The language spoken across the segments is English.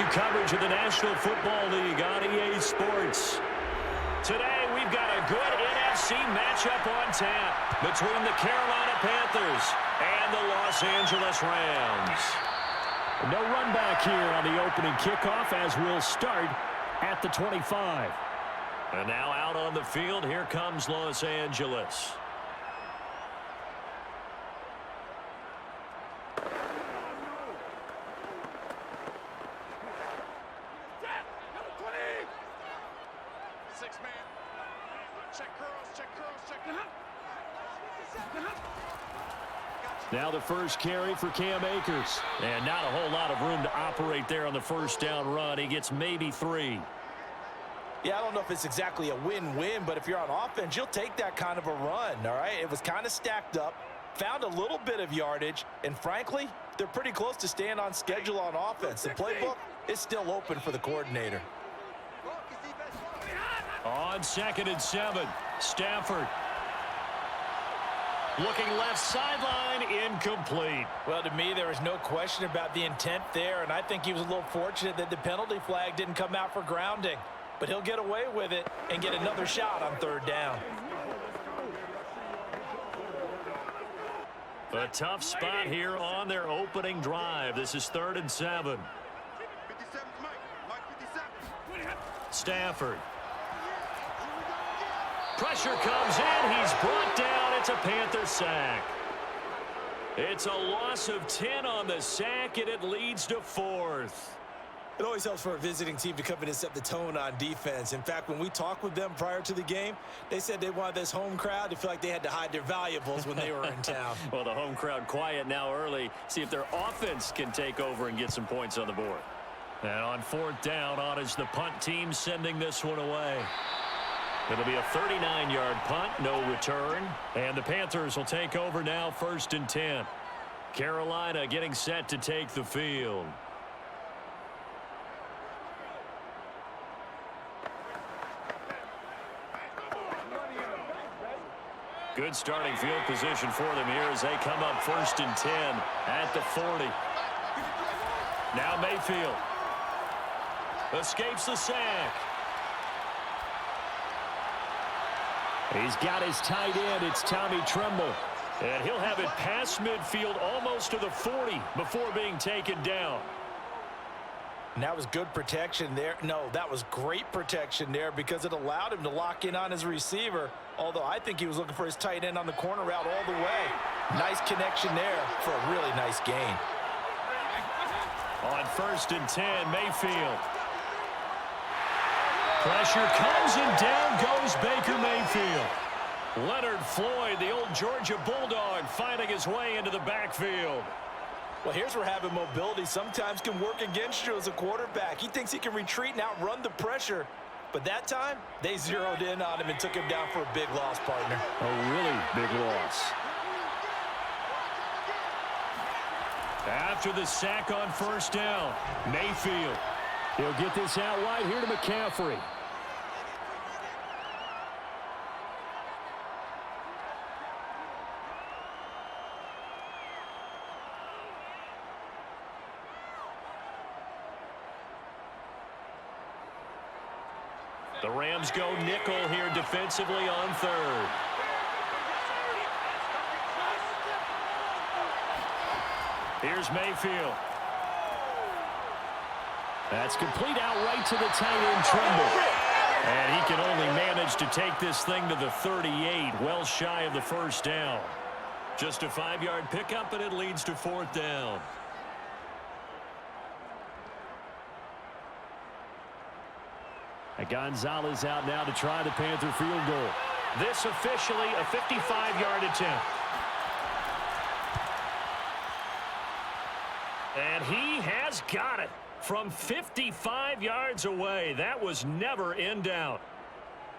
coverage of the National Football League on EA Sports. Today, we've got a good NFC matchup on tap between the Carolina Panthers and the Los Angeles Rams. No run back here on the opening kickoff as we'll start at the 25. And now out on the field, here comes Los Angeles. Now the first carry for Cam Akers. And not a whole lot of room to operate there on the first down run. He gets maybe 3. Yeah, I don't know if it's exactly a win-win, but if you're on offense, you'll take that kind of a run, all right? It was kind of stacked up, found a little bit of yardage, and frankly, they're pretty close to staying on schedule on offense. The playbook is still open for the coordinator. On 2nd and 7, Stafford. Looking left sideline, incomplete. Well, to me, there was no question about the intent there, and I think he was a little fortunate that the penalty flag didn't come out for grounding. But he'll get away with it and get another shot on 3rd down. A tough spot here on their opening drive. This is 3rd and 7. Stafford. Pressure comes in. He's brought down. It's a Panther sack. It's a loss of 10 on the sack, and it leads to 4th. It always helps for a visiting team to come in and set the tone on defense. In fact, when we talked with them prior to the game, they said they wanted this home crowd to feel like they had to hide their valuables when they were in town. Well, the home crowd quiet now early. See if their offense can take over and get some points on the board. And on 4th down, on is the punt team sending this one away. It'll be a 39-yard punt, no return. And the Panthers will take over now, 1st and 10. Carolina getting set to take the field. Good starting field position for them here as they come up 1st and 10 at the 40. Now Mayfield escapes the sack. He's got his tight end. It's Tommy Tremble. And he'll have it past midfield almost to the 40 before being taken down. And that was good protection there. No, that was great protection there because it allowed him to lock in on his receiver, although I think he was looking for his tight end on the corner route all the way. Nice connection there for a really nice gain. On 1st and 10, Mayfield. Pressure comes and down goes Baker Mayfield. Leonard Floyd, the old Georgia Bulldog, finding his way into the backfield. Well, here's where having mobility sometimes can work against you as a quarterback. He thinks he can retreat and outrun the pressure. But that time, they zeroed in on him and took him down for a big loss, partner. A really big loss. After the sack on 1st down, Mayfield. He'll get this out wide here to McCaffrey. The Rams go nickel here defensively on 3rd. Here's Mayfield. That's complete outright to the tight end, Tremble. And he can only manage to take this thing to the 38, well shy of the 1st down. Just a 5-yard pickup, and it leads to 4th down. Gonzalez out now to try the Panther field goal. This officially a 55-yard attempt. And he has got it from 55 yards away. That was never in doubt.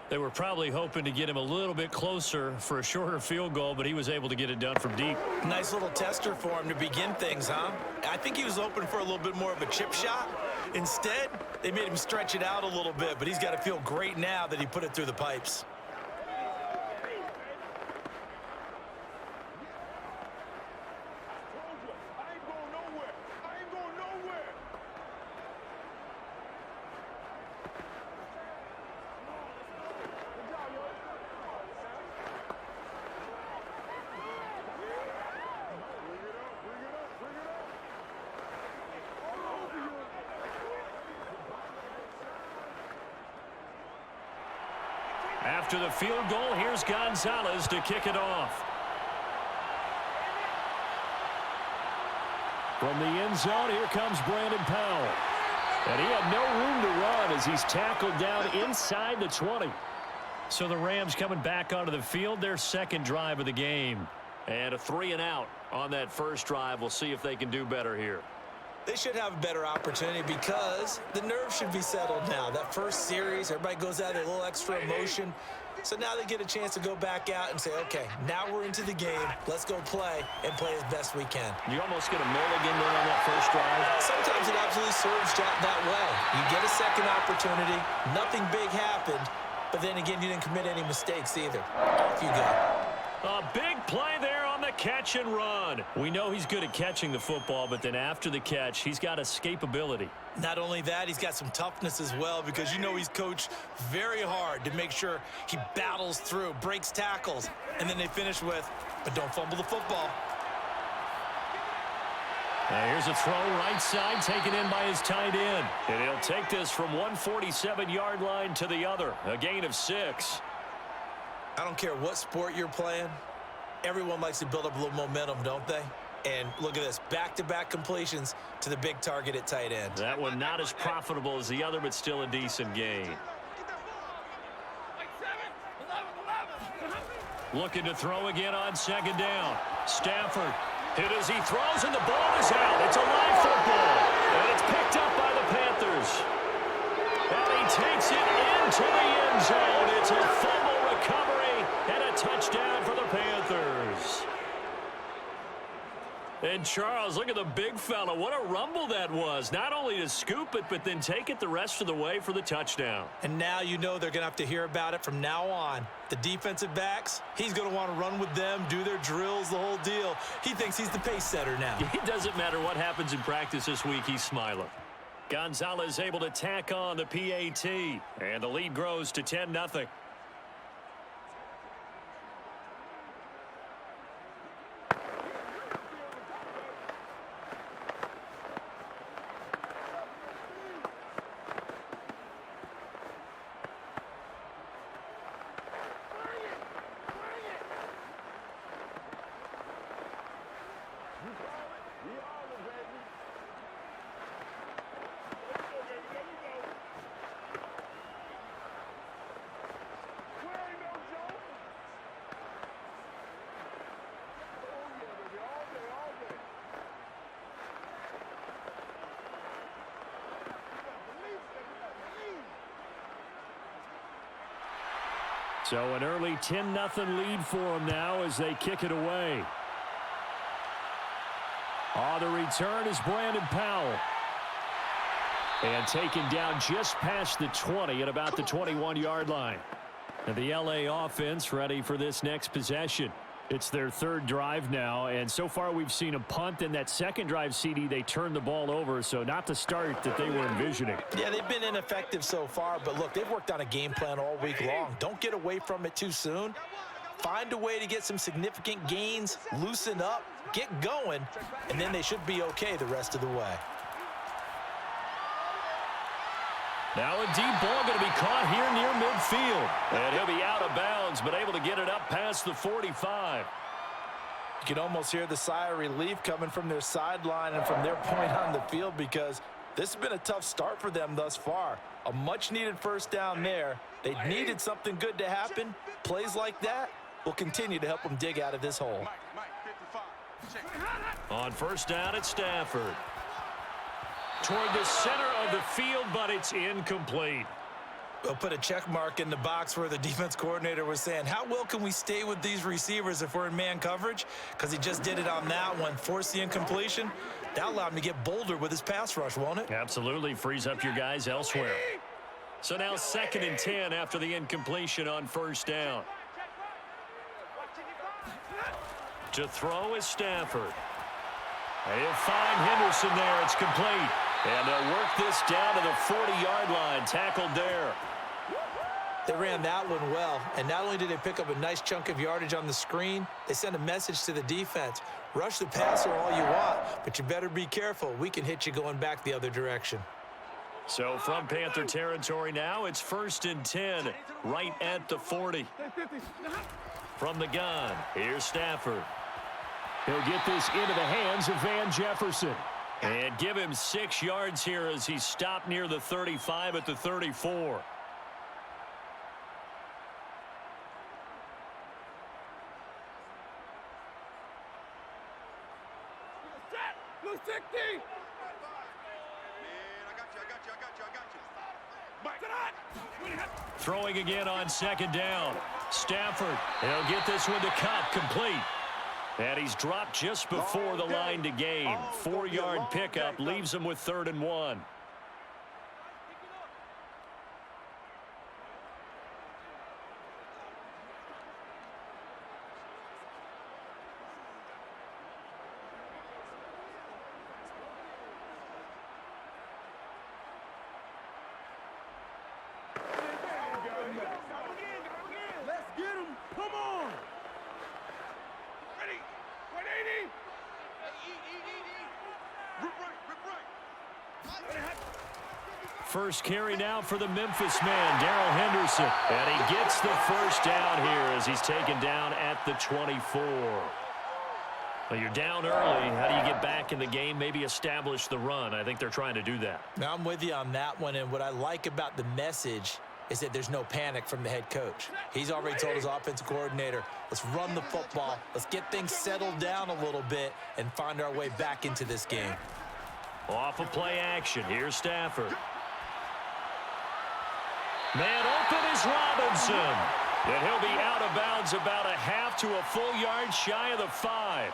They were probably hoping to get him a little bit closer for a shorter field goal, but he was able to get it done from deep. Nice little tester for him to begin things, huh? I think he was hoping for a little bit more of a chip shot. Instead, they made him stretch it out a little bit, but he's got to feel great now that he put it through the pipes. After the field goal, here's Gonzalez to kick it off. From the end zone, here comes Brandon Powell. And he had no room to run as he's tackled down inside the 20. So the Rams coming back onto the field, their second drive of the game. And a 3-and-out on that first drive. We'll see if they can do better here. They should have a better opportunity because the nerves should be settled now. That first series, everybody goes out with a little extra emotion. So now they get a chance to go back out and say, okay, now we're into the game. Let's go play and play as best we can. You almost get a mulligan there on that first drive. Sometimes it absolutely serves that way. You get a second opportunity. Nothing big happened. But then again, you didn't commit any mistakes either. Off you go. A big play there on the catch and run. We know he's good at catching the football, but then after the catch, he's got escapability. Not only that, he's got some toughness as well because you know he's coached very hard to make sure he battles through, breaks tackles, and then they finish with, but don't fumble the football. Now here's a throw right side taken in by his tight end. And he'll take this from 147-yard line to the other. A gain of 6. I don't care what sport you're playing. Everyone likes to build up a little momentum, don't they? And look at this, back-to-back completions to the big target at tight end. That one not as profitable as the other, but still a decent gain. Looking to throw again on second down. Stafford hit as he throws, and the ball is out. It's a live football, and it's picked up by the Panthers. And he takes it into the end zone. It's a fumble recovery and a touchdown for the Panthers. And Charles, look at the big fella. What a rumble that was. Not only to scoop it, but then take it the rest of the way for the touchdown. And now you know they're going to have to hear about it from now on. The defensive backs, he's going to want to run with them, do their drills, the whole deal. He thinks he's the pace setter now. It doesn't matter what happens in practice this week, he's smiling. Gonzalez able to tack on the PAT, and the lead grows to 10-0. So an early 10-0 lead for them now as they kick it away. On the return is Brandon Powell. And taken down just past the 20 at about the 21-yard line. And the LA offense ready for this next possession. It's their third drive now, and so far we've seen a punt. In that second drive, CD, they turned the ball over, so not the start that they were envisioning. Yeah, they've been ineffective so far, but look, they've worked on a game plan all week long. Don't get away from it too soon. Find a way to get some significant gains, loosen up, get going, and then they should be okay the rest of the way. Now a deep ball going to be caught here near midfield. And he'll be out of bounds, but able to get it up past the 45. You can almost hear the sigh of relief coming from their sideline and from their point on the field because this has been a tough start for them thus far. A much-needed first down there. They needed something good to happen. Plays like that will continue to help them dig out of this hole. On first down, it's Stafford. Toward the center of the field, but it's incomplete. We'll put a check mark in the box where the defense coordinator was saying, how well can we stay with these receivers if we're in man coverage? Because he just did it on that one, forced the incompletion. That allowed him to get bolder with his pass rush, won't it? Absolutely, frees up your guys elsewhere. So now 2nd and 10 after the incompletion on first down. To throw is Stafford. He'll find Henderson there. It's complete. And they'll work this down to the 40-yard line. Tackled there. They ran that one well. And not only did they pick up a nice chunk of yardage on the screen, they sent a message to the defense. Rush the passer all you want, but you better be careful. We can hit you going back the other direction. So from Panther territory now, it's 1st and 10, right at the 40. From the gun, here's Stafford. He'll get this into the hands of Van Jefferson. And give him 6 yards here as he stopped near the 35 at the 34. Throwing again on 2nd down. Stafford, he'll get this one to Cup, complete. And he's dropped just before the line to gain. 4-yard pickup leaves him with 3rd and 1. First carry now for the Memphis man, Darrell Henderson. And he gets the 1st down here as he's taken down at the 24. Well, you're down early. How do you get back in the game, maybe establish the run? I think they're trying to do that. Now, I'm with you on that one, and what I like about the message is that there's no panic from the head coach. He's already told his offensive coordinator, let's run the football, let's get things settled down a little bit and find our way back into this game. Off of play action, here's Stafford. Man open is Robinson. And he'll be out of bounds about a half to a full yard shy of the 5.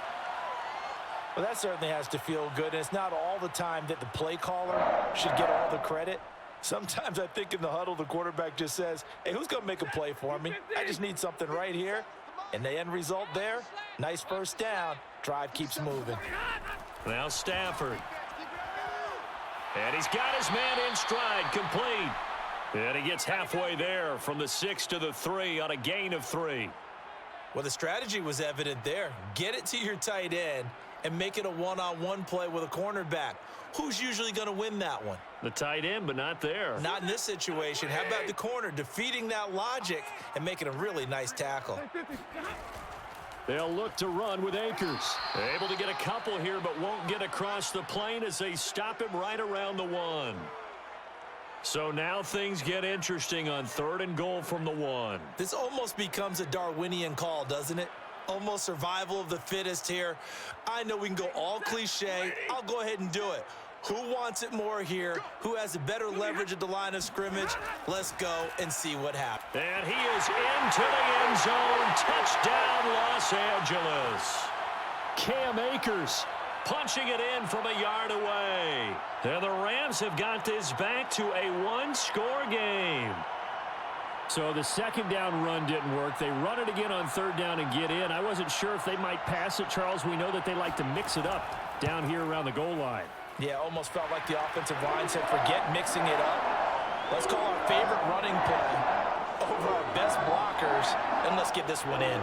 Well, that certainly has to feel good, and it's not all the time that the play caller should get all the credit. Sometimes I think in the huddle, the quarterback just says, hey, who's going to make a play for me? I just need something right here. And the end result there, nice 1st down. Drive keeps moving. Now Stafford. And he's got his man in stride, complete. And he gets halfway there from the 6 to the 3 on a gain of 3. Well, the strategy was evident there. Get it to your tight end and make it a one-on-one play with a cornerback. Who's usually going to win that one? The tight end, but not there. Not in this situation. How about the corner defeating that logic and making a really nice tackle? They'll look to run with Akers. Able to get a couple here, but won't get across the plane as they stop him right around the 1. So now things get interesting on 3rd and goal from the 1. This almost becomes a Darwinian call, doesn't it? Almost survival of the fittest here. I know we can go all cliche. I'll go ahead and do it. Who wants it more here? Who has a better leverage at the line of scrimmage? Let's go and see what happens. And he is into the end zone. Touchdown, Los Angeles. Cam Akers punching it in from a yard away. And the Rams have got this back to a 1-score game. So the 2nd down run didn't work. They run it again on 3rd down and get in. I wasn't sure if they might pass it, Charles. We know that they like to mix it up down here around the goal line. Yeah, almost felt like the offensive line said, forget mixing it up. Let's call our favorite running play over our best blockers, and let's get this one in.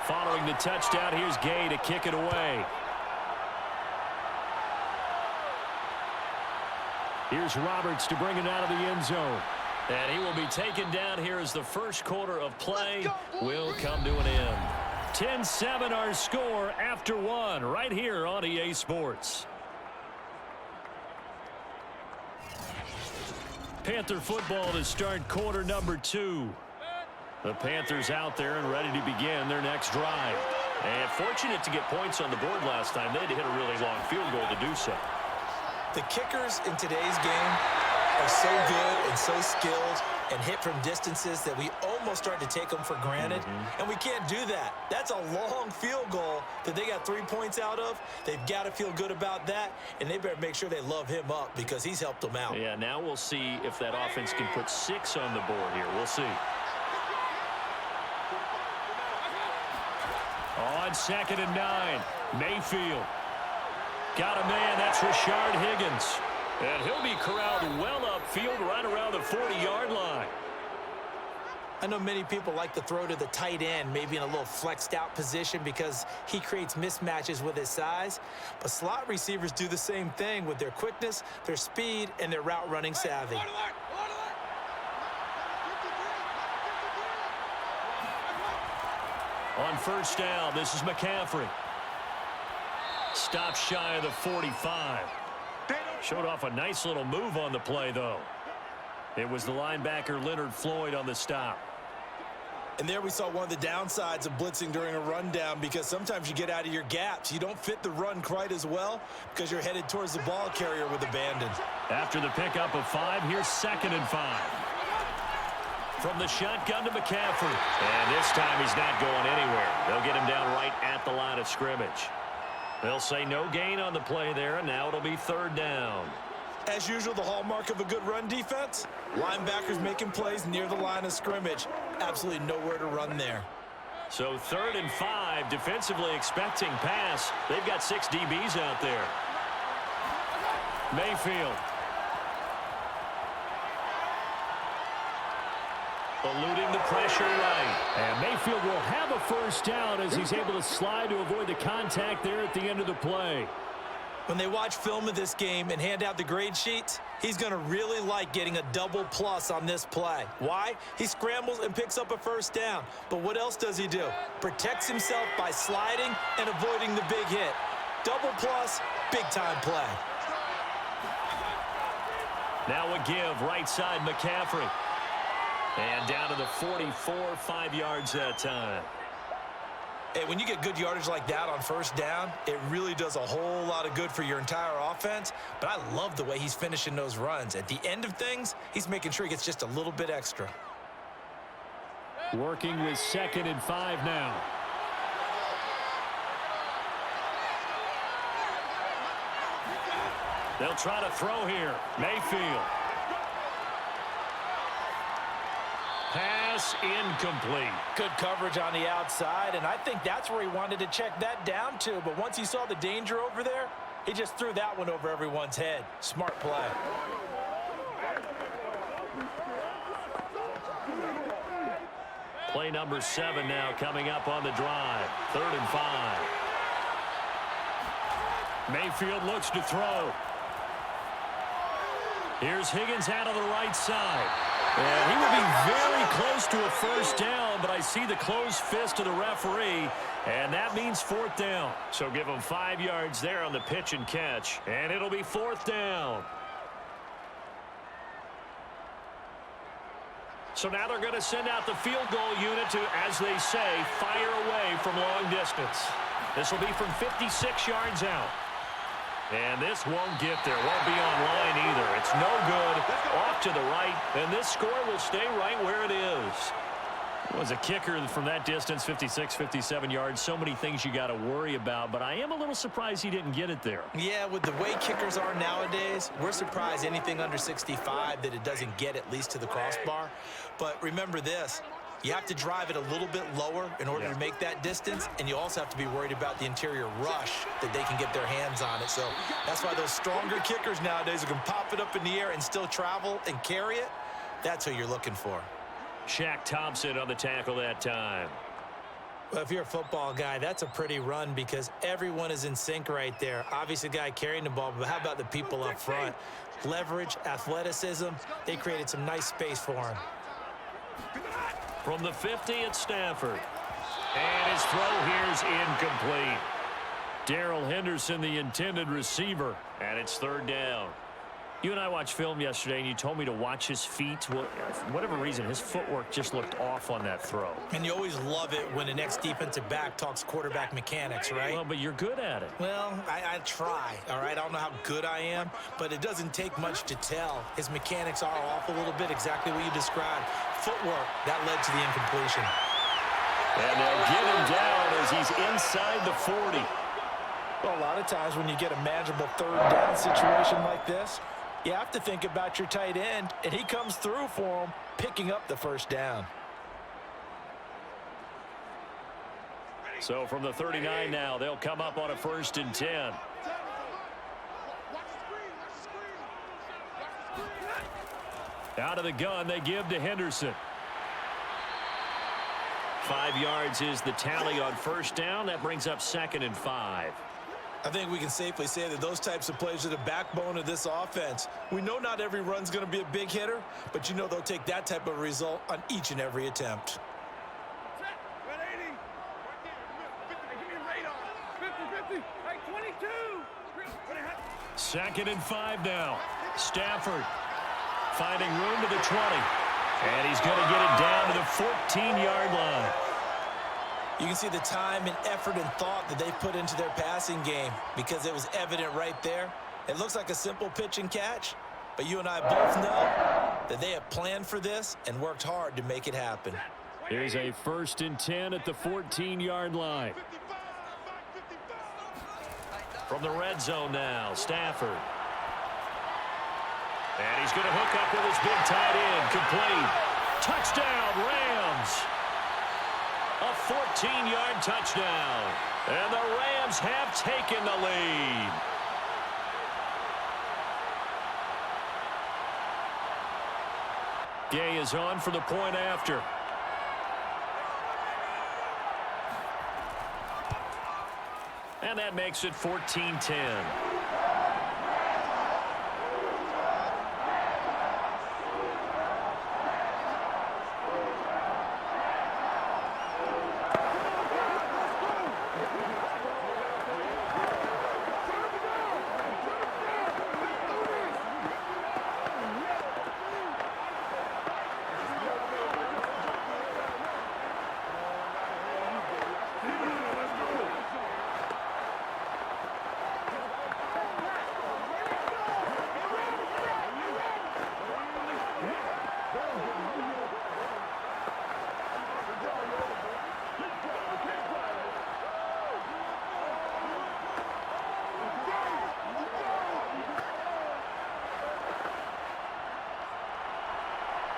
Following the touchdown, here's Gay to kick it away. Here's Roberts to bring it out of the end zone. And he will be taken down here as the 1st quarter of play will come to an end. 10-7 our score after 1 right here on EA Sports. Panther football to start quarter number 2. The Panthers out there and ready to begin their next drive. And fortunate to get points on the board last time. They had to hit a really long field goal to do so. The kickers in today's game are so good and so skilled and hit from distances that we almost start to take them for granted, and we can't do that. That's a long field goal that they got 3 points out of. They've got to feel good about that, and they better make sure they love him up because he's helped them out. Yeah, now we'll see if that offense can put 6 on the board here. We'll see. On 2nd and 9, Mayfield. Got a man, that's Rashard Higgins. And he'll be corralled well upfield right around the 40-yard line. I know many people like to throw to the tight end, maybe in a little flexed out position because he creates mismatches with his size. But slot receivers do the same thing with their quickness, their speed, and their route running savvy. On 1st down, this is McCaffrey. Stops shy of the 45. Showed off a nice little move on the play, though. It was the linebacker Leonard Floyd on the stop. And there we saw one of the downsides of blitzing during a rundown because sometimes you get out of your gaps. You don't fit the run quite as well because you're headed towards the ball carrier with abandon. After the pickup of 5, here's 2nd and 5. From the shotgun to McCaffrey. And this time he's not going anywhere. They'll get him down right at the line of scrimmage. They'll say no gain on the play there, and now it'll be 3rd down. As usual, the hallmark of a good run defense, linebackers making plays near the line of scrimmage. Absolutely nowhere to run there. So 3rd and 5, defensively expecting pass. They've got 6 DBs out there. Mayfield. Eluding the pressure right. And Mayfield will have a 1st down as he's able to slide to avoid the contact there at the end of the play. When they watch film of this game and hand out the grade sheets, he's going to really like getting a double plus on this play. Why? He scrambles and picks up a 1st down. But what else does he do? Protects himself by sliding and avoiding the big hit. Double plus, big-time play. Now a give, right side McCaffrey. And down to the 44, 5 yards that time. Hey, when you get good yardage like that on 1st down, it really does a whole lot of good for your entire offense. But I love the way he's finishing those runs. At the end of things, he's making sure he gets just a little bit extra. Working with 2nd and 5 now. They'll try to throw here. Mayfield. Pass incomplete. Good coverage on the outside, and I think that's where he wanted to check that down to. But once he saw the danger over there, he just threw that one over everyone's head. Smart play. Play number 7 now coming up on the drive. 3rd and 5. Mayfield looks to throw. Here's Higgins out of the right side. And he will be very close to a 1st down, but I see the closed fist of the referee, and that means 4th down. So give him 5 yards there on the pitch and catch, and it'll be 4th down. So now they're going to send out the field goal unit to, as they say, fire away from long distance. This will be from 56 yards out. And this won't get there. Won't be on line either. It's no good. Off to the right. And this score will stay right where it is. It was a kicker from that distance, 56, 57 yards. So many things you got to worry about. But I am a little surprised he didn't get it there. Yeah, with the way kickers are nowadays, we're surprised anything under 65 that it doesn't get at least to the crossbar. But remember this. You have to drive it a little bit lower in order to make that distance, and you also have to be worried about the interior rush that they can get their hands on it. So that's why those stronger kickers nowadays who can pop it up in the air and still travel and carry it, that's who you're looking for. Shaq Thompson on the tackle that time. Well, if you're a football guy, that's a pretty run because everyone is in sync right there. Obviously, the guy carrying the ball, but how about the people up front? Leverage, athleticism, they created some nice space for him. From the 50 at Stafford. And his throw here is incomplete. Darrell Henderson, the intended receiver, and it's 3rd down. You and I watched film yesterday, and you told me to watch his feet. Well, for whatever reason, his footwork just looked off on that throw. And you always love it when the next defensive back talks quarterback mechanics, right? Well, but you're good at it. Well, I try, all right? I don't know how good I am, but it doesn't take much to tell. His mechanics are off a little bit, exactly what you described. Footwork, that led to the incompletion. And they'll get him down as he's inside the 40. Well, a lot of times when you get a manageable third down situation like this, you have to think about your tight end, and he comes through for him, picking up the first down. So from the 39 now, they'll come up on a 1st and 10. Out of the gun, they give to Henderson. 5 yards is the tally on 1st down. That brings up 2nd and 5. I think we can safely say that those types of plays are the backbone of this offense. We know not every run's going to be a big hitter, but you know they'll take that type of result on each and every attempt. 2nd and 5 now. Stafford finding room to the 20. And he's going to get it down to the 14-yard line. You can see the time and effort and thought that they put into their passing game because it was evident right there. It looks like a simple pitch and catch, but you and I both know that they have planned for this and worked hard to make it happen. Here's a 1st and 10 at the 14-yard line. From the red zone now, Stafford. And he's going to hook up with his big tight end. Complete. Touchdown, Rams. A 14-yard touchdown. And the Rams have taken the lead. Gay is on for the point after. And that makes it 14-10.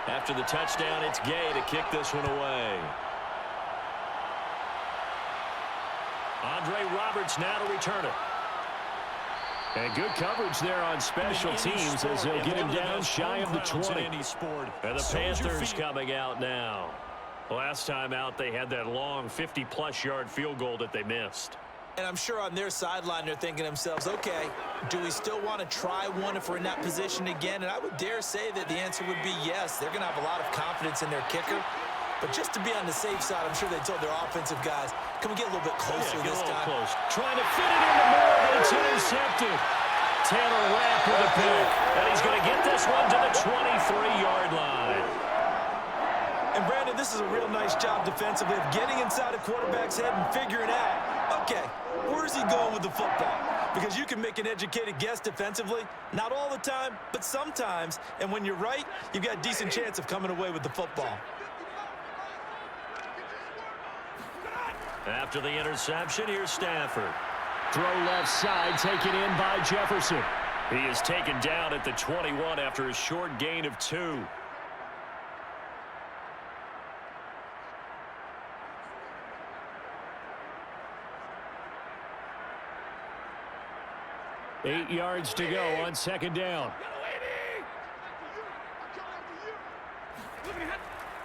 After the touchdown, it's Gay to kick this one away. Andre Roberts now to return it. And good coverage there on special teams as they'll get him down shy of the 20. And the Panthers coming out now. Last time out, they had that long 50-plus yard field goal that they missed. And I'm sure on their sideline they're thinking to themselves, okay, do we still want to try one if we're in that position again? And I would dare say that the answer would be yes. They're going to have a lot of confidence in their kicker. But just to be on the safe side, I'm sure they told their offensive guys, can we get a little bit closer this time? Close. Trying to fit it into more, but it's intercepted. Taylor Rapp with a pick. And he's going to get this one to the 23-yard line. And, Brandon, this is a real nice job defensively of getting inside a quarterback's head and figuring out, okay, where's he going with the football? Because you can make an educated guess defensively, not all the time, but sometimes. And when you're right, you've got a decent chance of coming away with the football. After the interception, here's Stafford. Throw left side, taken in by Jefferson. He is taken down at the 21 after a short gain of 2. Eight yards to go on 2nd down.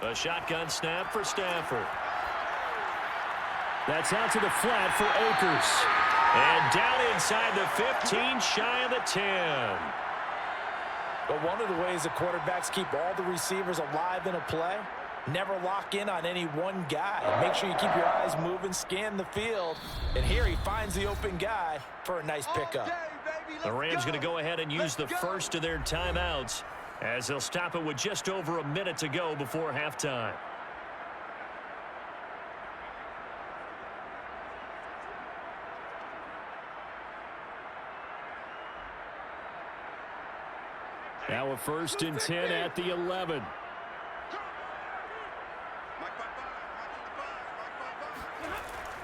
A shotgun snap for Stafford. That's out to the flat for Akers. And down inside the 15, shy of the 10. But one of the ways the quarterbacks keep all the receivers alive in a play, never lock in on any one guy. Make sure you keep your eyes moving, scan the field. And here he finds the open guy for a nice pickup. The Rams going to go ahead and use the first of their timeouts as they'll stop it with just over a minute to go before halftime. Now a 1st and 10 at the 11.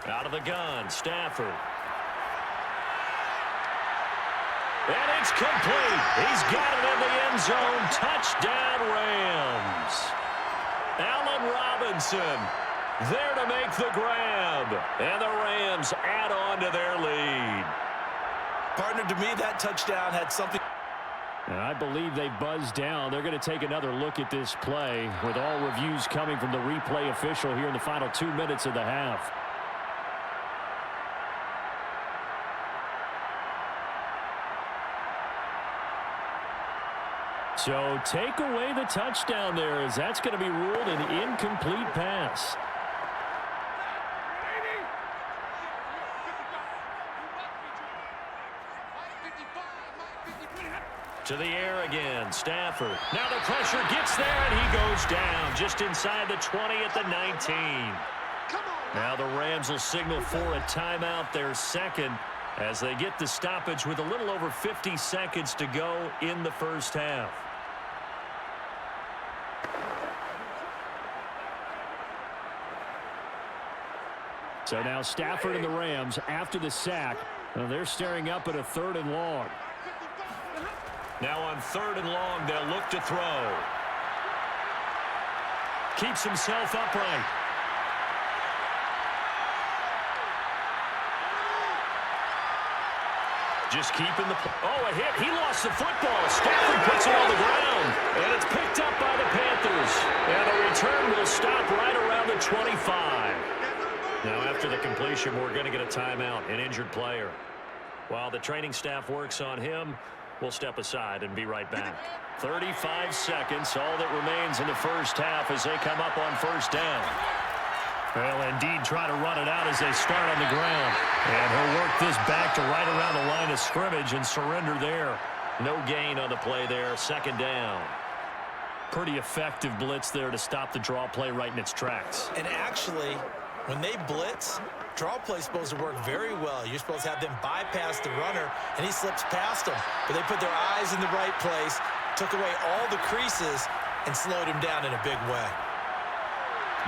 Out of the gun, Stafford. And it's complete. He's got it in the end zone. Touchdown, Rams. Allen Robinson there to make the grab. And the Rams add on to their lead. Partner, to me, that touchdown had something. And I believe they buzzed down. They're going to take another look at this play with all reviews coming from the replay official here in the final 2 minutes of the half. So take away the touchdown there, as that's going to be ruled an incomplete pass. To the air again, Stafford. Now the pressure gets there, and he goes down just inside the 20 at the 19. Now the Rams will signal for a timeout, their second, as they get the stoppage with a little over 50 seconds to go in the first half. So now Stafford and the Rams, after the sack, they're staring up at a 3rd and long. Now on 3rd and long, they'll look to throw. Keeps himself upright. Just keeping the... Oh, a hit. He lost the football. Stafford puts it on the ground. And it's picked up by the Panthers. And the return will stop right around the 25. Now, after the completion, we're going to get a timeout, an injured player. While the training staff works on him, we'll step aside and be right back. 35 seconds, all that remains in the first half as they come up on 1st down. Well, indeed, try to run it out as they start on the ground. And he'll work this back to right around the line of scrimmage and surrender there. No gain on the play there, 2nd down. Pretty effective blitz there to stop the draw play right in its tracks. And actually, when they blitz, draw play is supposed to work very well. You're supposed to have them bypass the runner, and he slips past them. But they put their eyes in the right place, took away all the creases, and slowed him down in a big way.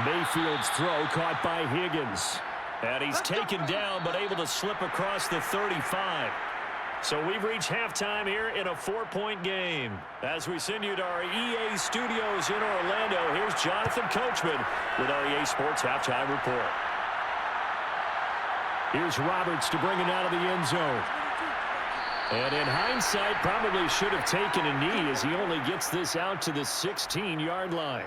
Mayfield's throw caught by Higgins. And he's taken down, but able to slip across the 35. So we've reached halftime here in a 4-point game. As we send you to our EA studios in Orlando, here's Jonathan Coachman with our EA Sports Halftime Report. Here's Roberts to bring it out of the end zone. And in hindsight, probably should have taken a knee as he only gets this out to the 16-yard line.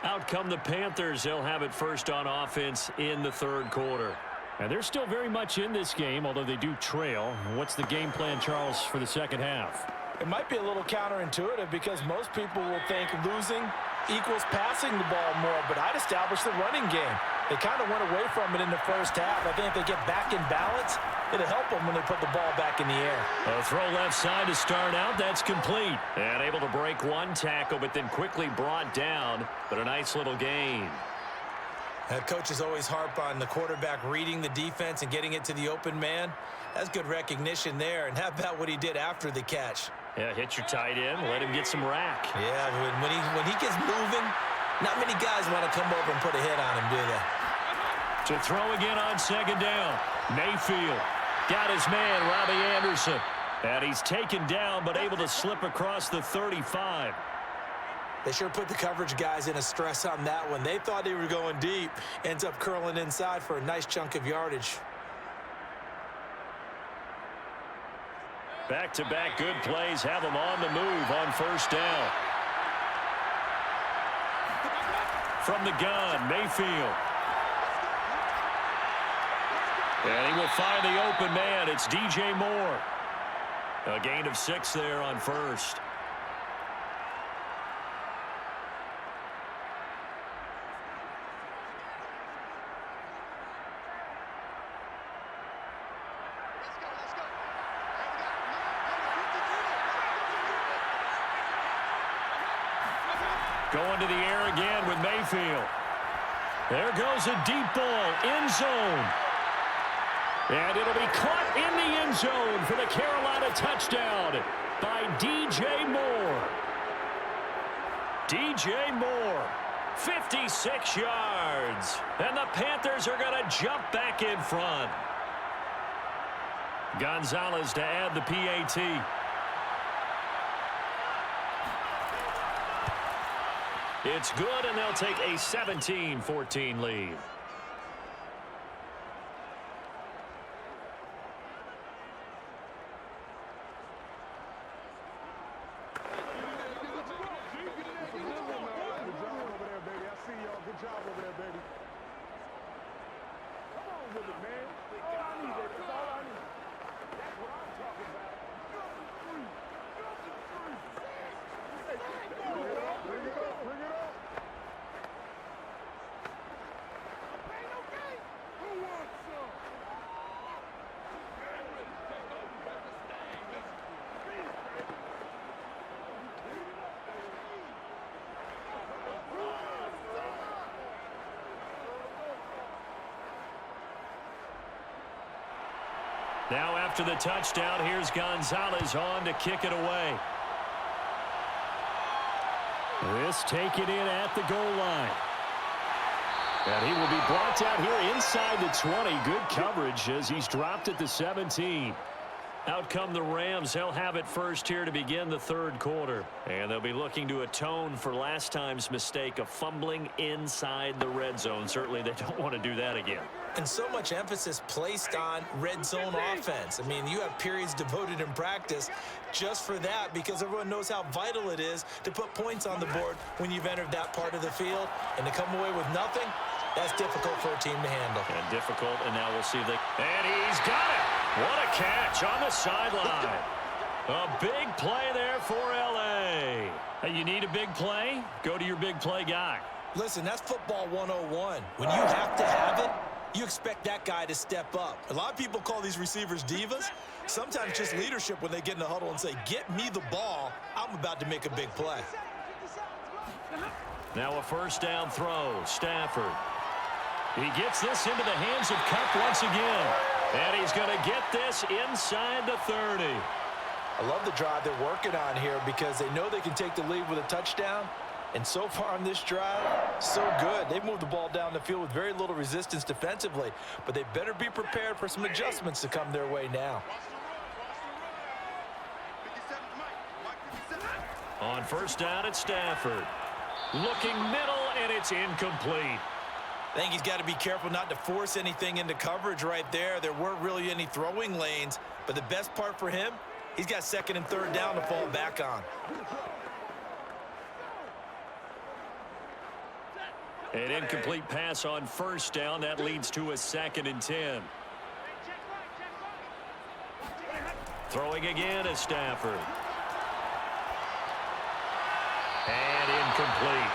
Out come the Panthers. They'll have it first on offense in the 3rd quarter. And they're still very much in this game, although they do trail. What's the game plan, Charles, for the 2nd half? It might be a little counterintuitive because most people will think losing equals passing the ball more, but I'd establish the running game. They kind of went away from it in the first half. I think if they get back in balance, it'll help them when they put the ball back in the air. A throw left side to start out. That's complete. And able to break one tackle, but then quickly brought down. But a nice little gain. Coaches always harp on the quarterback reading the defense and getting it to the open man. That's good recognition there. And how about what he did after the catch? Yeah, hit your tight end. Let him get some rack. Yeah, when he gets moving, not many guys want to come over and put a hit on him, do they? To throw again on 2nd down. Mayfield got his man, Robbie Anderson. And he's taken down, but able to slip across the 35. They sure put the coverage guys in a stress on that one. They thought they were going deep. Ends up curling inside for a nice chunk of yardage. Back-to-back good plays have them on the move on 1st down. From the gun, Mayfield. And he will find the open man. It's DJ Moore. A gain of 6 there on 1st. Going to the air again with Mayfield. There goes a deep ball, end zone. And it'll be caught in the end zone for the Carolina touchdown by DJ Moore. DJ Moore, 56 yards. And the Panthers are going to jump back in front. Gonzalez to add the PAT. It's good, and they'll take a 17-14 lead. Now after the touchdown, here's Gonzalez on to kick it away. This taken in at the goal line. And he will be brought down here inside the 20. Good coverage as he's dropped at the 17. Out come the Rams. They'll have it first here to begin the third quarter. And they'll be looking to atone for last time's mistake of fumbling inside the red zone. Certainly they don't want to do that again. And so much emphasis placed on red zone offense. I mean, you have periods devoted in practice just for that because everyone knows how vital it is to put points on the board when you've entered that part of the field. And to come away with nothing, that's difficult for a team to handle. And difficult, and now we'll see the... And he's got it! What a catch on the sideline. A big play there for L.A. Hey, you need a big play? Go to your big play guy. Listen, that's football 101. When you have to have it, you expect that guy to step up. A lot of people call these receivers divas. Sometimes just leadership when they get in the huddle and say, get me the ball. I'm about to make a big play. Now a first down throw. Stafford. He gets this into the hands of Cup once again. And he's going to get this inside the 30. I love the drive they're working on here because they know they can take the lead with a touchdown. And so far on this drive, so good. They've moved the ball down the field with very little resistance defensively. But they better be prepared for some adjustments to come their way now. On first down, it's Stafford. Looking middle, and it's incomplete. I think he's got to be careful not to force anything into coverage right there. There weren't really any throwing lanes. But the best part for him, he's got second and third down to fall back on. An incomplete pass on first down. That leads to a 2nd and 10. Throwing again is Stafford. And incomplete.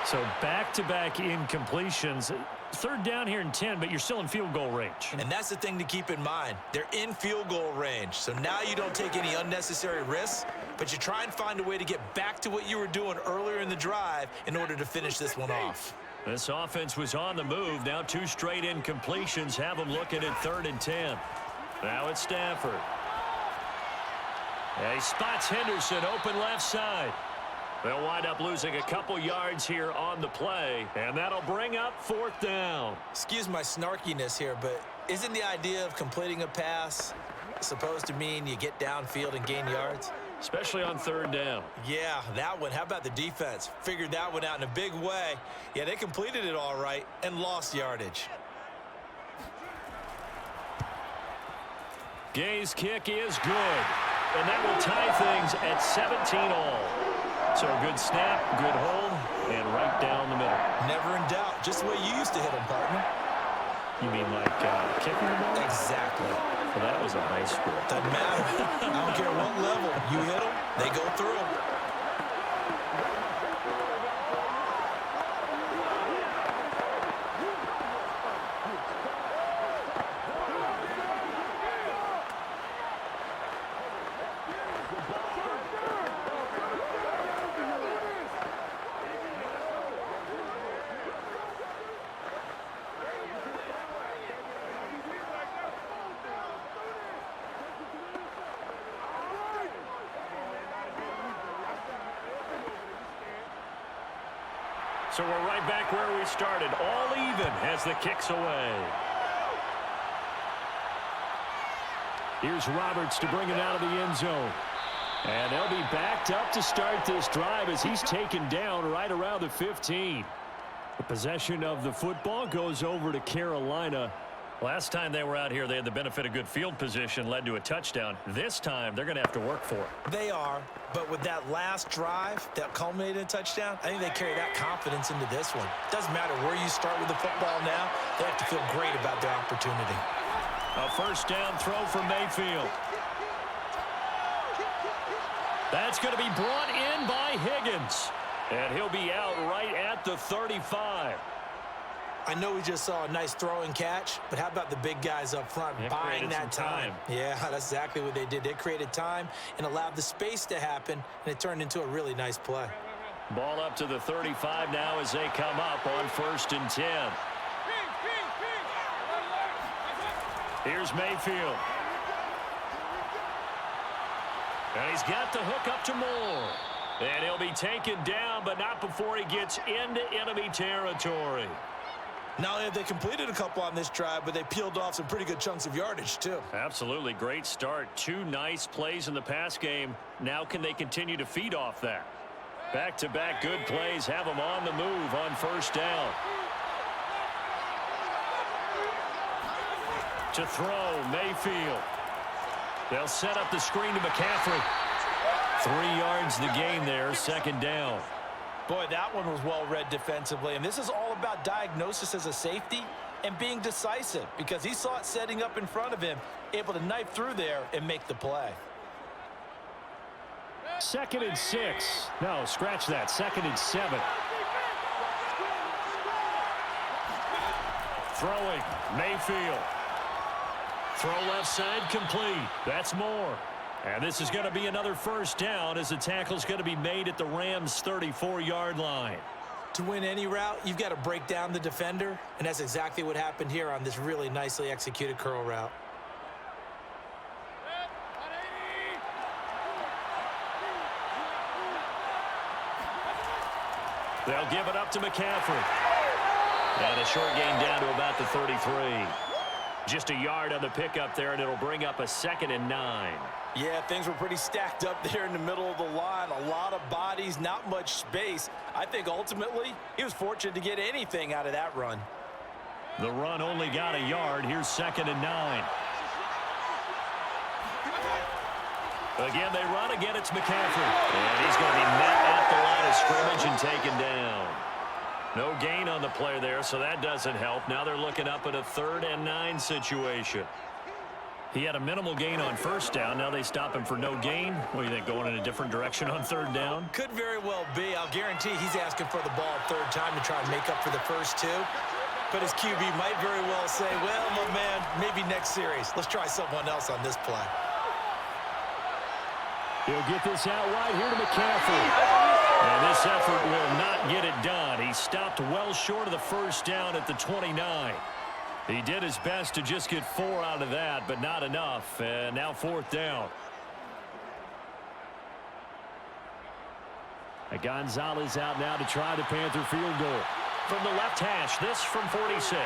So back-to-back incompletions. Third down here and 10, but you're still in field goal range. And that's the thing to keep in mind. They're in field goal range. So now you don't take any unnecessary risks, but you try and find a way to get back to what you were doing earlier in the drive in order to finish this one off. This offense was on the move. Now 2 straight incompletions have them looking at 3rd and 10. Now it's Stafford. He spots Henderson open left side. They'll wind up losing a couple yards here on the play, and that'll bring up 4th down. Excuse my snarkiness here, but isn't the idea of completing a pass supposed to mean you get downfield and gain yards? Especially on 3rd down. Yeah, that one. How about the defense? Figured that one out in a big way. Yeah, they completed it all right and lost yardage. Gay's kick is good, and that will tie things at 17-all. So good snap, good hold, and right down the middle. Never in doubt. Just the way you used to hit them, partner. You mean like kicking the ball? Exactly. Well, that was a high school. Doesn't matter. I don't care what level. You hit them, they go through. So we're right back where we started. All even as the kick's away. Here's Roberts to bring it out of the end zone. And they'll be backed up to start this drive as he's taken down right around the 15. The possession of the football goes over to Carolina. Last time they were out here, they had the benefit of good field position, led to a touchdown. This time, they're going to have to work for it. They are, but with that last drive that culminated in a touchdown, I think they carry that confidence into this one. Doesn't matter where you start with the football now, they have to feel great about their opportunity. A first down throw for Mayfield. That's going to be brought in by Higgins. And he'll be out right at the 35. I know we just saw a nice throw and catch, but how about the big guys up front buying that time? Yeah, that's exactly what they did. They created time and allowed the space to happen, and it turned into a really nice play. Ball up to the 35 now as they come up on 1st and 10. Here's Mayfield. And he's got the hook up to Moore. And he'll be taken down, but not before he gets into enemy territory. Not only have they completed a couple on this drive, but they peeled off some pretty good chunks of yardage, too. Absolutely. Great start. 2 nice plays in the pass game. Now can they continue to feed off that? Back-to-back good plays have them on the move on 1st down. To throw, Mayfield. They'll set up the screen to McCaffrey. 3 yards the gain there, 2nd down. Boy, that one was well-read defensively, and this is all about diagnosis as a safety and being decisive because he saw it setting up in front of him, able to knife through there and make the play. 2nd and 6. No, scratch that. 2nd and 7. Throwing, Mayfield. Throw left side complete. That's Moore. And this is going to be another 1st down as the tackle's going to be made at the Rams' 34-yard line. To win any route, you've got to break down the defender, and that's exactly what happened here on this really nicely executed curl route. They'll give it up to McCaffrey. And a short gain down to about the 33. Just a yard on the pickup there, and it'll bring up a 2nd and 9. Yeah, things were pretty stacked up there in the middle of the line. A lot of bodies, not much space. I think ultimately he was fortunate to get anything out of that run. The run only got a yard. Here's 2nd and 9. Again, they run. Again, it's McCaffrey. And he's going to be met at the line of scrimmage and taken down. No gain on the play there, so that doesn't help. Now they're looking up at a 3rd and 9 situation. He had a minimal gain on 1st down. Now they stop him for no gain. What do you think, going in a different direction on 3rd down? Could very well be. I'll guarantee he's asking for the ball 3rd time to try and make up for the first 2. But his QB might very well say, well, my man, maybe next series. Let's try someone else on this play. He'll get this out wide here to McCaffrey. And this effort will not get it done. He stopped well short of the 1st down at the 29. He did his best to just get 4 out of that, but not enough. And now 4th down. Gonzalez out now to try the Panther field goal. From the left hash, this from 46.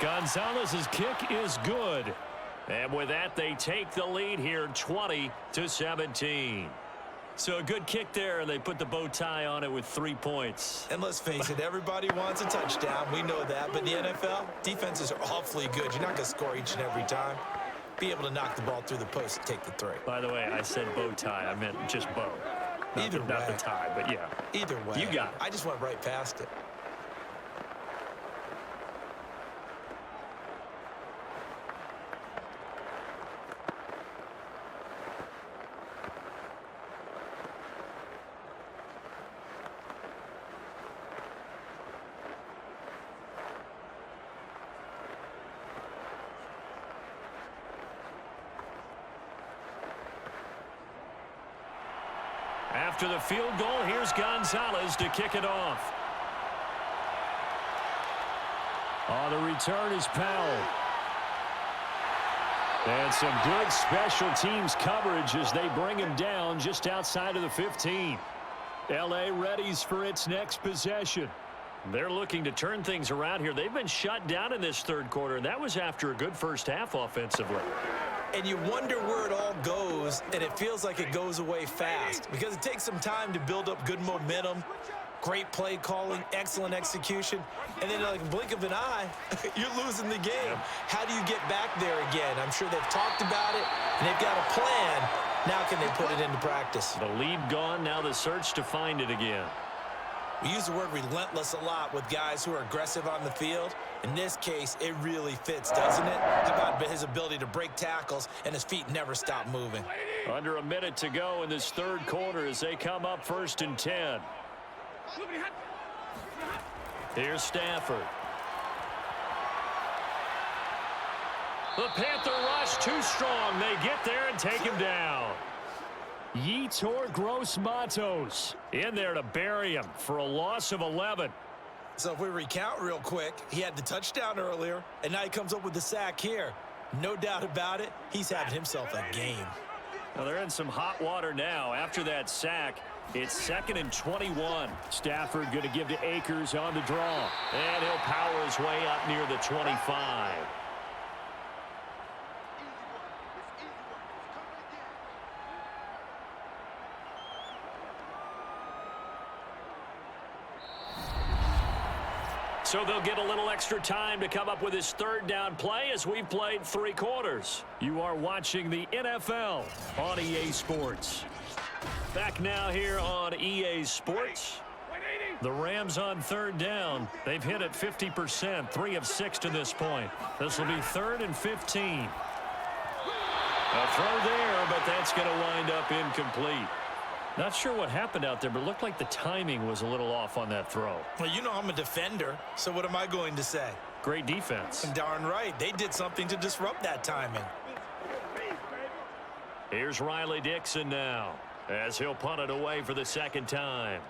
Gonzalez's kick is good. And with that, they take the lead here 20-17. So a good kick there, and they put the bow tie on it with 3 points. And let's face it, everybody wants a touchdown. We know that. But in the NFL, defenses are awfully good. You're not going to score each and every time. Be able to knock the ball through the post and take the 3. By the way, I said bow tie. I meant just bow. Not the tie, but yeah. Either way. You got it. I just went right past it. After the field goal, here's Gonzalez to kick it off. On the return is Powell. And some good special teams coverage as they bring him down just outside of the 15. L.A. readies for its next possession. They're looking to turn things around here. They've been shut down in this third quarter, and that was after a good first half offensively. And you wonder where it all goes, and it feels like it goes away fast because it takes some time to build up good momentum, great play calling, excellent execution, and then like a blink of an eye, you're losing the game. Yep. How do you get back there again? I'm sure they've talked about it, and they've got a plan. Now can they put it into practice? The lead gone, now the search to find it again. We use the word relentless a lot with guys who are aggressive on the field. In this case, it really fits, doesn't it? How about his ability to break tackles and his feet never stop moving? Under a minute to go in this third quarter as they come up 1st and 10. Here's Stafford. The Panther rush too strong. They get there and take him down. Yetur Gross-Matos in there to bury him for a loss of 11. So if we recount real quick, he had the touchdown earlier, and now he comes up with the sack here. No doubt about it, he's having himself a game. Well, they're in some hot water now. After that sack, it's 2nd and 21. Stafford going to give to Akers on the draw. And he'll power his way up near the 25. So they'll get a little extra time to come up with his third down play as we've played 3 quarters. You are watching the NFL on EA Sports. Back now here on EA Sports. The Rams on 3rd down. They've hit it 50%, 3 of 6 to this point. This will be 3rd and 15. A throw there, but that's going to wind up incomplete. Not sure what happened out there, but it looked like the timing was a little off on that throw. Well, you know I'm a defender, so what am I going to say? Great defense. Darn right. They did something to disrupt that timing. Here's Riley Dixon now as he'll punt it away for the 2nd time.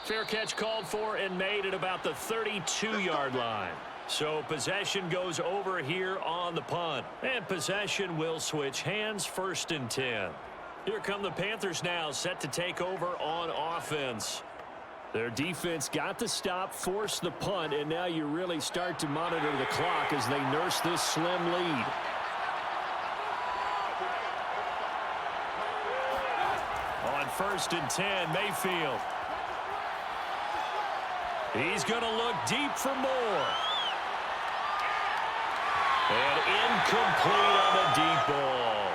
Fair catch called for and made at about the 32-yard line. So possession goes over here on the punt. And possession will switch hands, 1st and 10. Here come the Panthers now, set to take over on offense. Their defense got the stop, forced the punt, and now you really start to monitor the clock as they nurse this slim lead. On 1st and 10, Mayfield. He's going to look deep for more. And incomplete on the deep ball.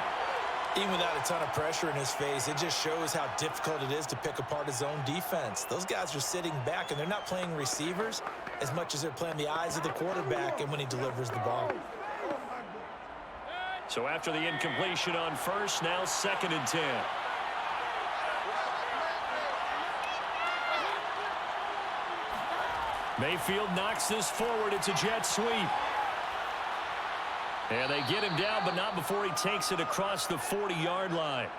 Even without a ton of pressure in his face, it just shows how difficult it is to pick apart his own defense. Those guys are sitting back, and they're not playing receivers as much as they're playing the eyes of the quarterback and when he delivers the ball. So after the incompletion on 1st, now 2nd and 10. Mayfield knocks this forward. It's a jet sweep. And they get him down, but not before he takes it across the 40-yard line.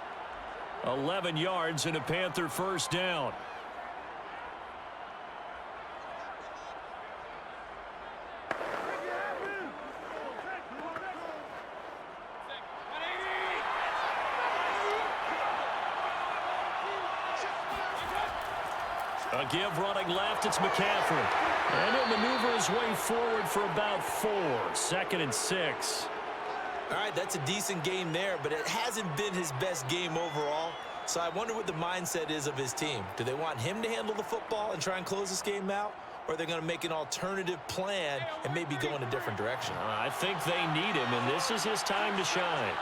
11 yards and a Panther 1st down. A give running left, it's McCaffrey. And he'll maneuver his way forward for about 4. 2nd and 6. All right, that's a decent game there, but it hasn't been his best game overall. So I wonder what the mindset is of his team. Do they want him to handle the football and try and close this game out? Or are they going to make an alternative plan and maybe go in a different direction? I think they need him, and this is his time to shine.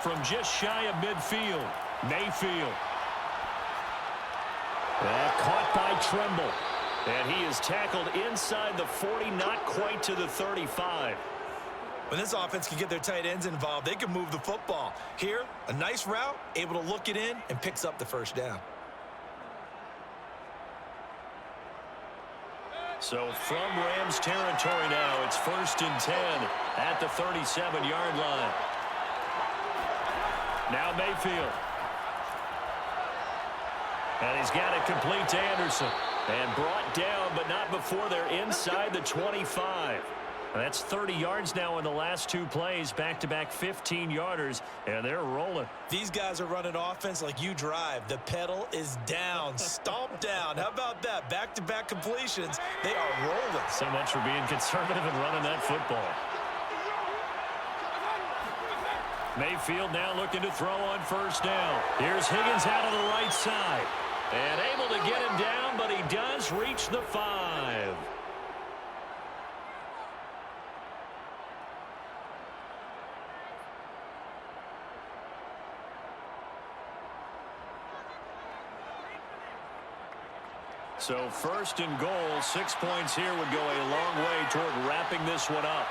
From just shy of midfield, Mayfield. Caught by Tremble. And he is tackled inside the 40, not quite to the 35. When this offense can get their tight ends involved, they can move the football. Here, a nice route, able to look it in, and picks up the 1st down. So from Rams territory now, it's 1st and 10 at the 37-yard line. Now Mayfield. And he's got it complete to Anderson. And brought down, but not before they're inside the 25. That's 30 yards now in the last 2 plays, back-to-back 15-yarders, and they're rolling. These guys are running offense like you drive. The pedal is down, stomp down. How about that? Back-to-back completions. They are rolling. So much for being conservative and running that football. Mayfield now looking to throw on first down. Here's Higgins out of the right side. And able to get him down, but he does reach the 5. So first and goal, 6 points here would go a long way toward wrapping this one up.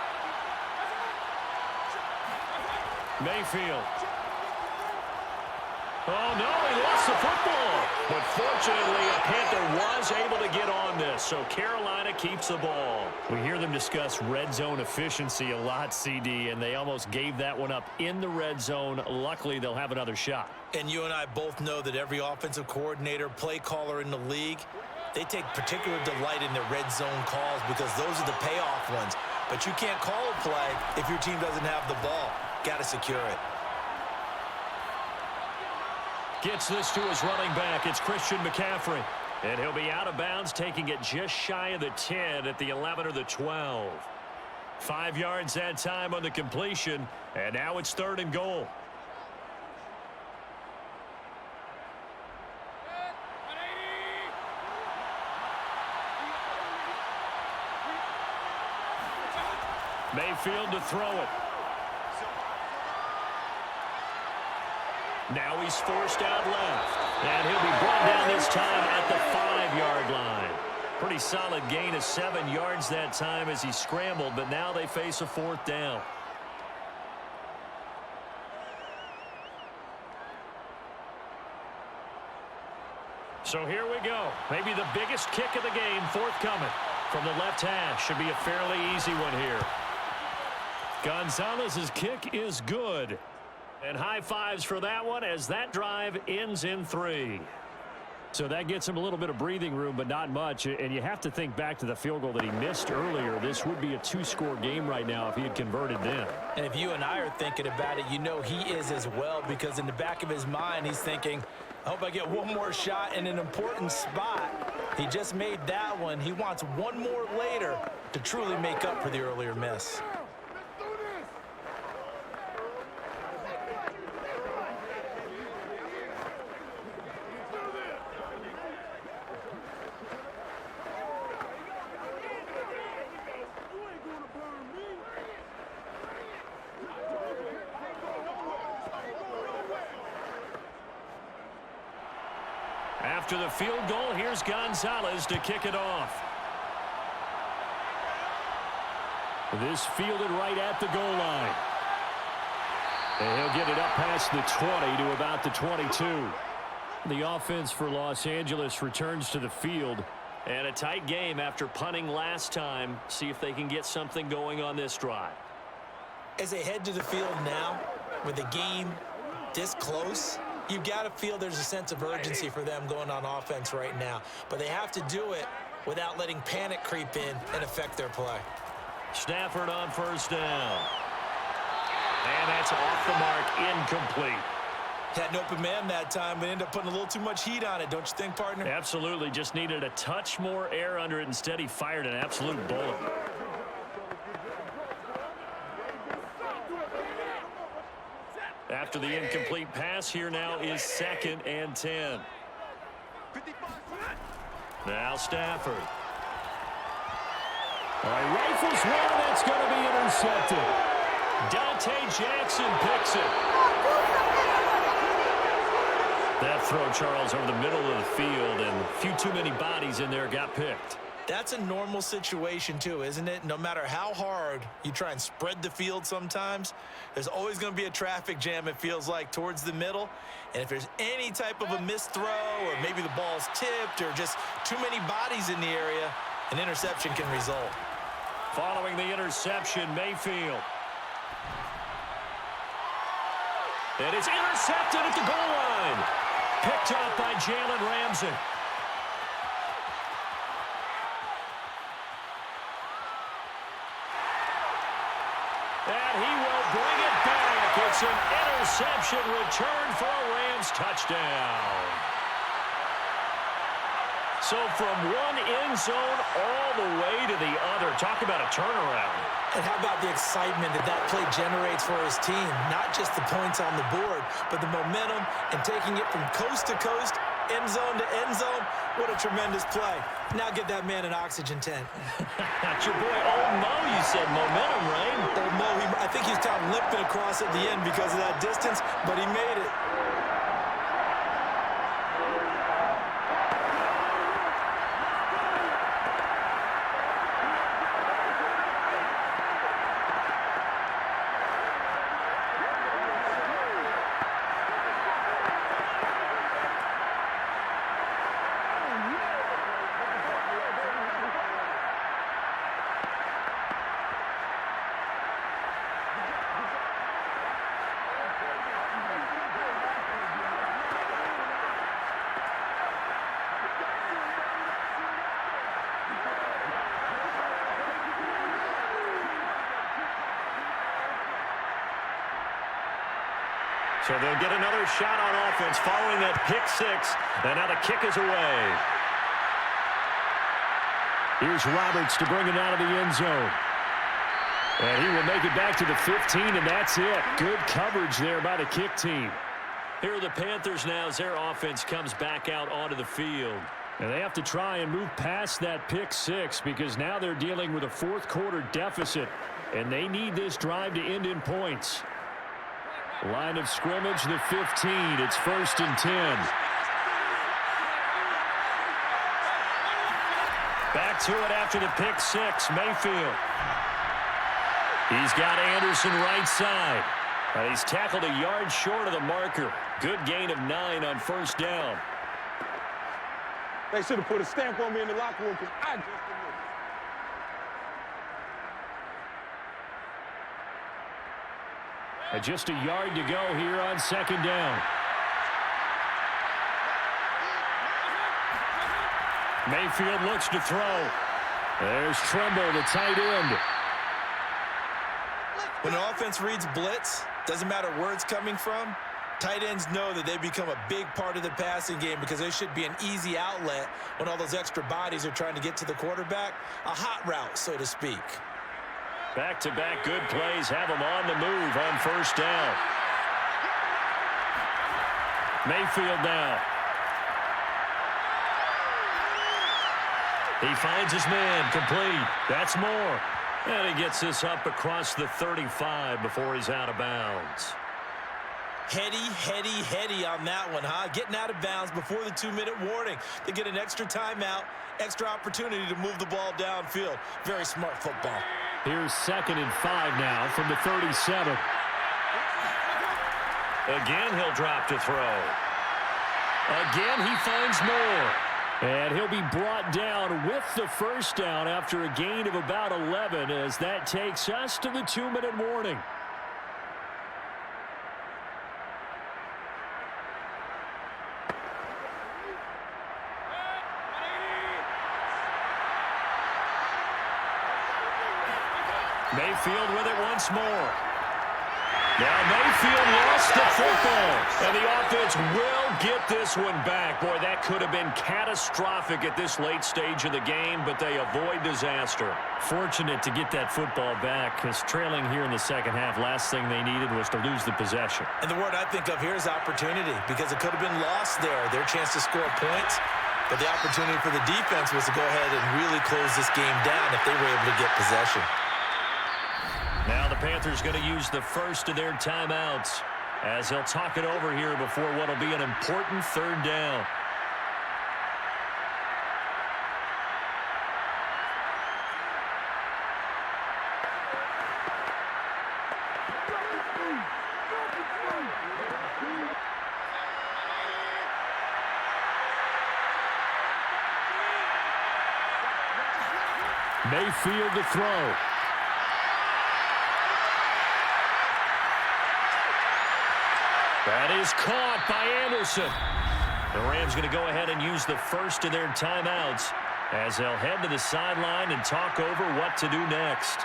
Mayfield. Oh, no, he lost the football. But fortunately, a Panther was able to get on this, so Carolina keeps the ball. We hear them discuss red zone efficiency a lot, CD, and they almost gave that one up in the red zone. Luckily, they'll have another shot. And you and I both know that every offensive coordinator, play caller in the league, they take particular delight in their red zone calls because those are the payoff ones. But you can't call a play if your team doesn't have the ball. Got to secure it. Gets this to his running back. It's Christian McCaffrey. And he'll be out of bounds, taking it just shy of the 10 at the 11 or the 12. 5 yards that time on the completion. And now it's 3rd and goal. Mayfield to throw it. Now he's forced out left. And he'll be brought down this time at the 5-yard line. Pretty solid gain of 7 yards that time as he scrambled, but now they face a 4th down. So here we go. Maybe the biggest kick of the game forthcoming from the left hash. Should be a fairly easy one here. Gonzalez's kick is good. And high fives for that one as that drive ends in 3. So that gets him a little bit of breathing room, but not much. And you have to think back to the field goal that he missed earlier. This would be a 2-score game right now if he had converted then. And if you and I are thinking about it, you know he is as well, because in the back of his mind, he's thinking, I hope I get one more shot in an important spot. He just made that one. He wants one more later to truly make up for the earlier miss. After the field goal, here's Gonzalez to kick it off. This fielded right at the goal line. And he'll get it up past the 20 to about the 22. The offense for Los Angeles returns to the field. And a tight game after punting last time. See if they can get something going on this drive. As they head to the field now, with the game this close, you've got to feel there's a sense of urgency for them going on offense right now. But they have to do it without letting panic creep in and affect their play. Stafford on first down. And that's off the mark, incomplete. Had an open man that time, but ended up putting a little too much heat on it, don't you think, partner? Absolutely. Just needed a touch more air under it. Instead, he fired an absolute bullet. After the incomplete pass, here now is 2nd and 10. Now Stafford. All right, rifles one, that's going to be intercepted. Dante Jackson picks it. That throw, Charles, over the middle of the field, and a few too many bodies in there got picked. That's a normal situation, too, isn't it? No matter how hard you try and spread the field sometimes, there's always going to be a traffic jam, it feels like, towards the middle. And if there's any type of a missed throw, or maybe the ball's tipped, or just too many bodies in the area, an interception can result. Following the interception, Mayfield. And it's intercepted at the goal line. Picked up by Jalen Ramsey. And he will bring it back. It's an interception return for a Rams touchdown. So from one end zone all the way to the other. Talk about a turnaround. And how about the excitement that that play generates for his team? Not just the points on the board, but the momentum and taking it from coast to coast, end zone to end zone. What a tremendous play. Now get that man an oxygen tent. That's your boy, Old Mo. You said momentum, right? Old Mo, I think he's kind of limping across at the end because of that distance, but he made it. So they'll get another shot on offense following that pick six. And now the kick is away. Here's Roberts to bring it out of the end zone. And he will make it back to the 15, and that's it. Good coverage there by the kick team. Here are the Panthers now as their offense comes back out onto the field. And they have to try and move past that pick six because now they're dealing with a fourth quarter deficit. And they need this drive to end in points. Line of scrimmage, the 15. It's 1st and 10. Back to it after the pick six. Mayfield. He's got Anderson right side. And he's tackled a yard short of the marker. Good gain of 9 on 1st down. They should have put a stamp on me in the locker room because I just didn't. Just a yard to go here on 2nd down. Mayfield looks to throw. There's Tremble, the tight end. When an offense reads blitz, doesn't matter where it's coming from, tight ends know that they become a big part of the passing game because they should be an easy outlet when all those extra bodies are trying to get to the quarterback. A hot route, so to speak. Back-to-back good plays have them on the move on 1st down. Mayfield now. He finds his man complete. That's more. And he gets this up across the 35 before he's out of bounds. Heady on that one, huh? Getting out of bounds before the 2-minute warning. They get an extra timeout, extra opportunity to move the ball downfield. Very smart football. Here's 2nd and 5 now from the 37. Again, he'll drop to throw. Again, he finds more. And he'll be brought down with the 1st down after a gain of about 11 as that takes us to the 2-minute warning. Mayfield with it once more. Now Mayfield lost the football, and the offense will get this one back. Boy, that could have been catastrophic at this late stage of the game, but they avoid disaster. Fortunate to get that football back, because trailing here in the second half, last thing they needed was to lose the possession. And the word I think of here is opportunity, because it could have been lost there, their chance to score points. But the opportunity for the defense was to go ahead and really close this game down if they were able to get possession. Now the Panthers going to use the first of their timeouts as they'll talk it over here before what will be an important 3rd down. Mayfield to throw. That is caught by Anderson. The Rams going to go ahead and use the first of their timeouts as they'll head to the sideline and talk over what to do next.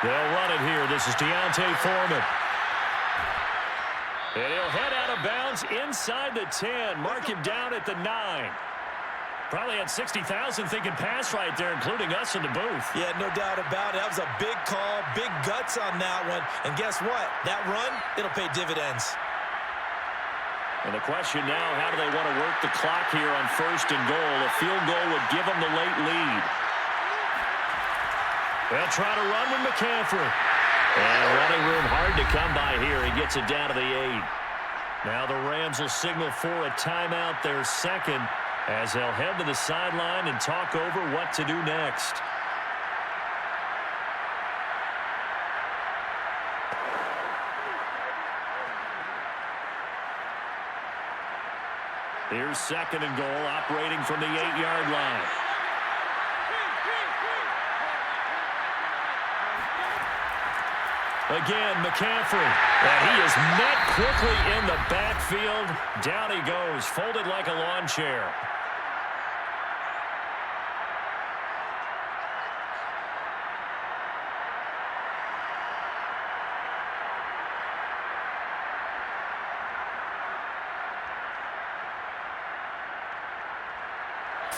They'll run it here. This is Deontay Foreman. And he'll head out of bounds inside the 10. Mark him down at the 9. Probably had 60,000 thinking pass right there, including us in the booth. Yeah, no doubt about it. That was a big call, big guts on that one. And guess what? That run, it'll pay dividends. And the question now, how do they want to work the clock here on 1st and goal? A field goal would give them the late lead. They'll try to run with McCaffrey. And running room hard to come by here. He gets it down to the 8. Now the Rams will signal for a timeout, their second, as they'll head to the sideline and talk over what to do next. Here's 2nd and goal, operating from the 8-yard line. Again, McCaffrey. And he is met quickly in the backfield. Down he goes, folded like a lawn chair.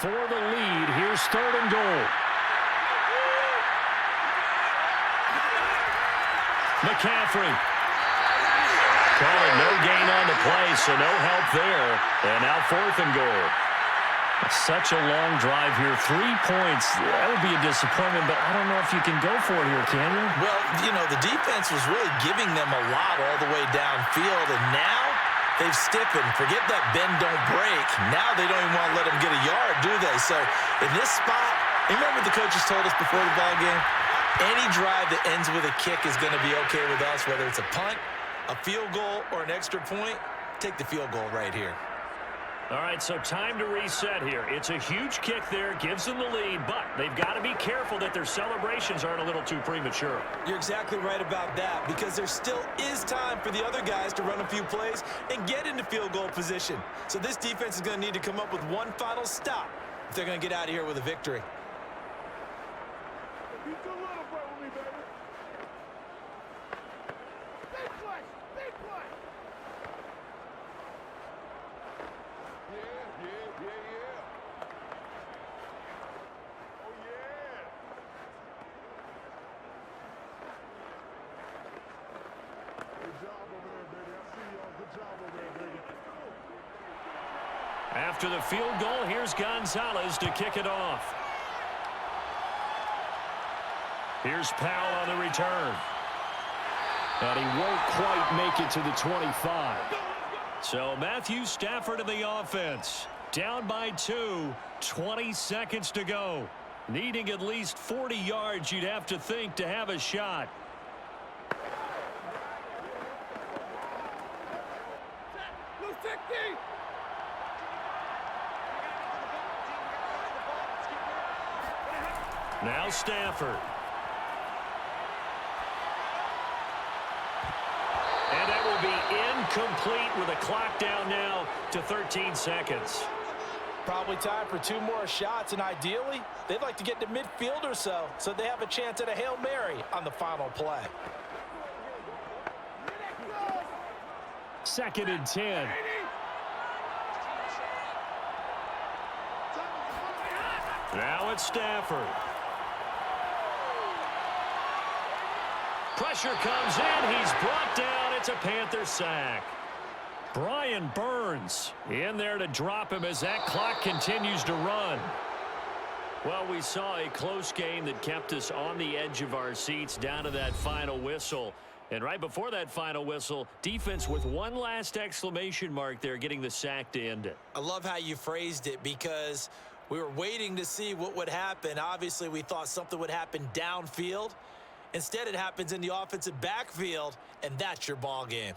For the lead, here's 3rd and goal. McCaffrey. Calling no gain on the play, so no help there. And now 4th and goal. Such a long drive here. 3 points. That would be a disappointment, but I don't know if you can go for it here, can you? Well, you know, the defense was really giving them a lot all the way downfield, and now they've stiffened. Forget that bend, don't break. Now they don't even want to let them get a yard, do they? So in this spot, remember the coaches told us before the ball game? Any drive that ends with a kick is going to be okay with us, whether it's a punt, a field goal, or an extra point. Take the field goal right here. All right, so time to reset here. It's a huge kick there, gives them the lead, but they've got to be careful that their celebrations aren't a little too premature. You're exactly right about that, because there still is time for the other guys to run a few plays and get into field goal position. So this defense is going to need to come up with one final stop if they're going to get out of here with a victory. After the field goal, here's Gonzalez to kick it off. Here's Powell on the return. And he won't quite make it to the 25. So Matthew Stafford of the offense. Down by 2, 20 seconds to go. Needing at least 40 yards, you'd have to think, to have a shot. Now Stafford. And that will be incomplete with a clock down now to 13 seconds. Probably time for 2 more shots, and ideally, they'd like to get to midfield or so they have a chance at a Hail Mary on the final play. 2nd and 10. Now it's Stafford. Pressure comes in. He's brought down. It's a Panther sack. Brian Burns in there to drop him as that clock continues to run. Well, we saw a close game that kept us on the edge of our seats down to that final whistle. And right before that final whistle, defense with one last exclamation mark there, getting the sack to end it. I love how you phrased it, because we were waiting to see what would happen. Obviously, we thought something would happen downfield. Instead, it happens in the offensive backfield, and that's your ball game.